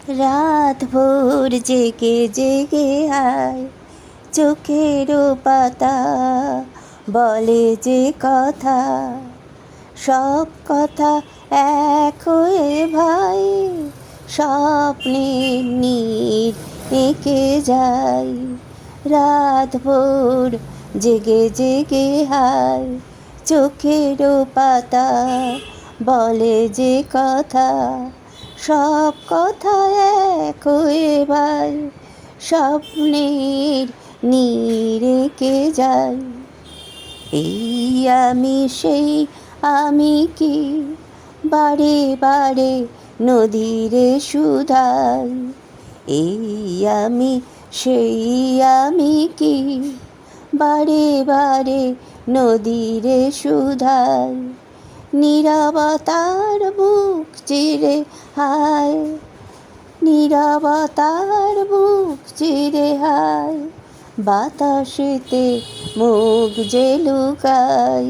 রাত ভোর জেগে জেগে হায় চোখেরও পাতা বলে যে কথা, সব কথা এক হয়ে ভাই স্বপ্নের নীড় এঁকে যায়। রাত ভোর জেগে জেগে হায় চোখেরও পাতা বলে যে কথা, সব কথা এক হয়ে ভাই স্বপ্নের নীড় এঁকে যায়। এই আমি সেই আমি কি বারে বারে নদীরে শুধাই। এই আমি সেই আমি কি বারে বারে নদীরে শুধাই। নীরবতার বুক চিরে হায়, নীরবতার বুক চিরে হায় বাতাসেতে মুখ যে লুকাই।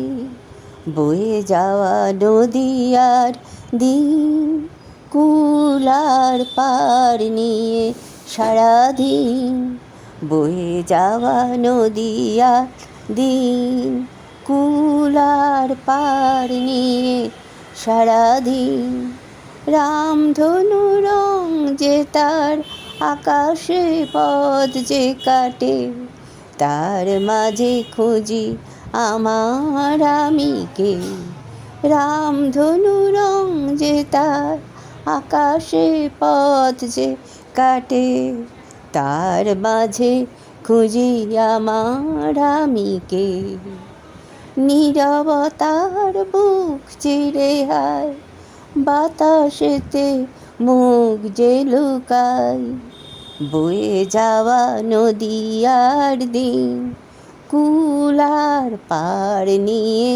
বয়ে যাওয়া নদী আর দিন কুলার পার নিয়ে সারাদিন। বয়ে যাওয়া নদী আর দিন কুলার পার নিয়ে সারাদিন। রামধনু রং যে তার আকাশে পথ যে কাটে, তার মাঝে খুঁজি আমার আমিকে। রামধনু রং যে তার আকাশে পথ যে কাটে, তার মাঝে খুঁজি আমার আমিকে। নীরবতার বুক চিরে হায় বাতাসেতে মুখ যে লুকাই। বয়ে যাওয়া নদী আর দিন কুলার পার নিয়ে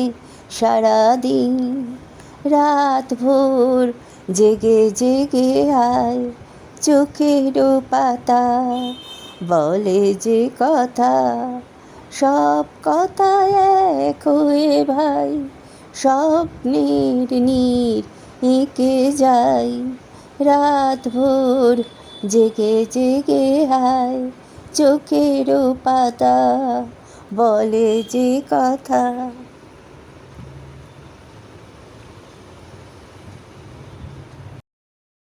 সারাদিন। রাত ভোর জেগে জেগে হায় চোখেরও পাতা বলে যে কথা, সব কথা এক হয়ে ভাই স্বপ্নের নীড় এঁকে যাই। রাত ভোর জেগে জেগে হায় চোখেরও পাতা বলে যে কথা।